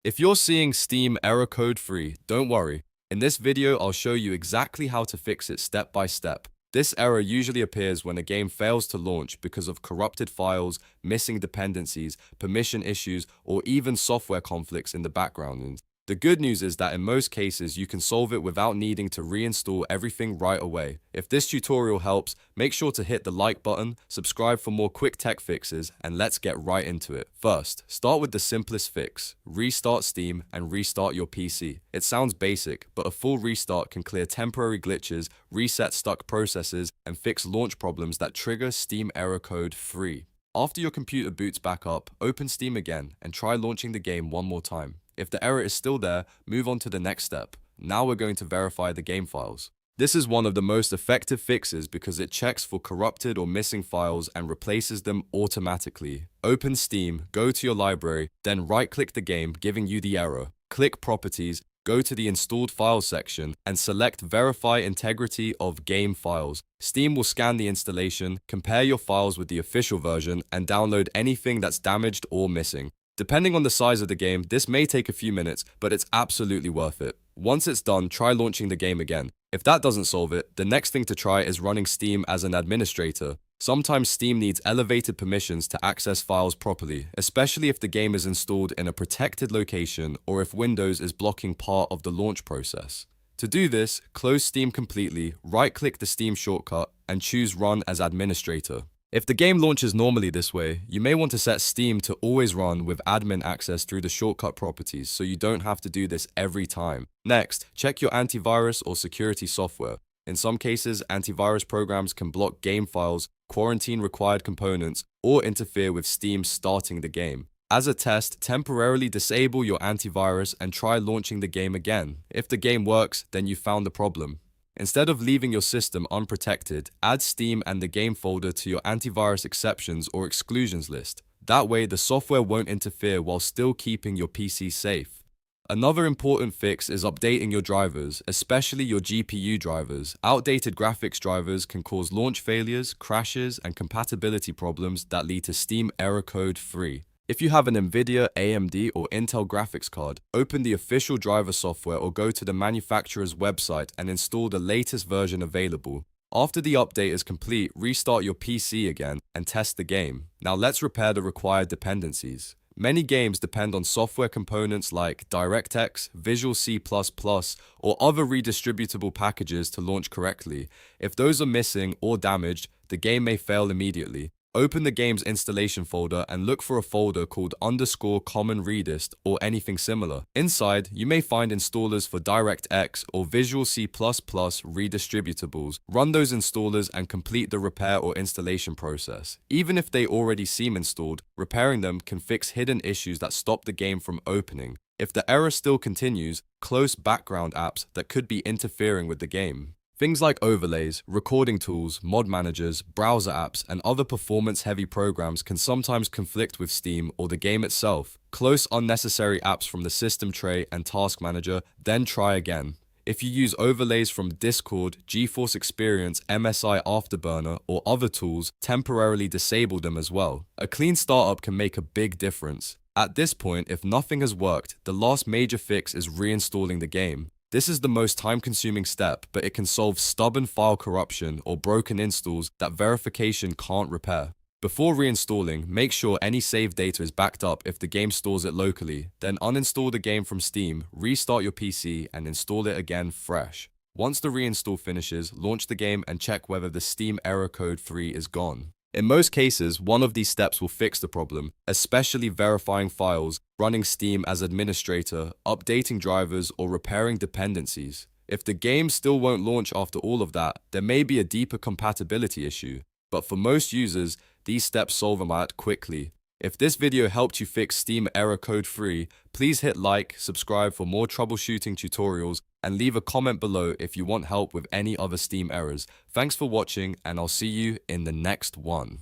If you're seeing Steam error code free, don't worry. In this video, I'll show you exactly how to fix it step by step. This error usually appears when a game fails to launch because of corrupted files, missing dependencies, permission issues, or even software conflicts in the background. The good news is that in most cases, you can solve it without needing to reinstall everything right away. If this tutorial helps, make sure to hit the like button, subscribe for more quick tech fixes, and let's get right into it. First, start with the simplest fix. Restart Steam and restart your PC. It sounds basic, but a full restart can clear temporary glitches, reset stuck processes, and fix launch problems that trigger Steam error code free. After your computer boots back up, open Steam again and try launching the game one more time. If the error is still there, move on to the next step. Now we're going to verify the game files. This is one of the most effective fixes because it checks for corrupted or missing files and replaces them automatically. Open Steam, go to your library, then right-click the game giving you the error. Click Properties, go to the Installed Files section, and select Verify Integrity of Game Files. Steam will scan the installation, compare your files with the official version, and download anything that's damaged or missing. Depending on the size of the game, this may take a few minutes, but it's absolutely worth it. Once it's done, try launching the game again. If that doesn't solve it, the next thing to try is running Steam as an administrator. Sometimes Steam needs elevated permissions to access files properly, especially if the game is installed in a protected location or if Windows is blocking part of the launch process. To do this, close Steam completely, right-click the Steam shortcut, and choose Run as Administrator. If the game launches normally this way, you may want to set Steam to always run with admin access through the shortcut properties so you don't have to do this every time. Next, check your antivirus or security software. In some cases, antivirus programs can block game files, quarantine required components, or interfere with Steam starting the game. As a test, temporarily disable your antivirus and try launching the game again. If the game works, then you found the problem. Instead of leaving your system unprotected, add Steam and the game folder to your antivirus exceptions or exclusions list. That way, the software won't interfere while still keeping your PC safe. Another important fix is updating your drivers, especially your GPU drivers. Outdated graphics drivers can cause launch failures, crashes, and compatibility problems that lead to Steam error code free. If you have an NVIDIA, AMD, or Intel graphics card, open the official driver software or go to the manufacturer's website and install the latest version available. After the update is complete, restart your PC again and test the game. Now let's repair the required dependencies. Many games depend on software components like DirectX, Visual C++, or other redistributable packages to launch correctly. If those are missing or damaged, the game may fail immediately. Open the game's installation folder and look for a folder called _common redist or anything similar. Inside, you may find installers for DirectX or Visual C++ redistributables. Run those installers and complete the repair or installation process. Even if they already seem installed, repairing them can fix hidden issues that stop the game from opening. If the error still continues, close background apps that could be interfering with the game. Things like overlays, recording tools, mod managers, browser apps, and other performance-heavy programs can sometimes conflict with Steam or the game itself. Close unnecessary apps from the system tray and task manager, then try again. If you use overlays from Discord, GeForce Experience, MSI Afterburner, or other tools, temporarily disable them as well. A clean startup can make a big difference. At this point, if nothing has worked, the last major fix is reinstalling the game. This is the most time-consuming step, but it can solve stubborn file corruption or broken installs that verification can't repair. Before reinstalling, make sure any saved data is backed up if the game stores it locally. Then uninstall the game from Steam, restart your PC, and install it again fresh. Once the reinstall finishes, launch the game and check whether the Steam error code free is gone. In most cases, one of these steps will fix the problem, especially verifying files, running Steam as administrator, updating drivers, or repairing dependencies. If the game still won't launch after all of that, there may be a deeper compatibility issue. But for most users, these steps solve them out quickly. If this video helped you fix Steam error code free, please hit like, subscribe for more troubleshooting tutorials, and leave a comment below if you want help with any other Steam errors. Thanks for watching, and I'll see you in the next one.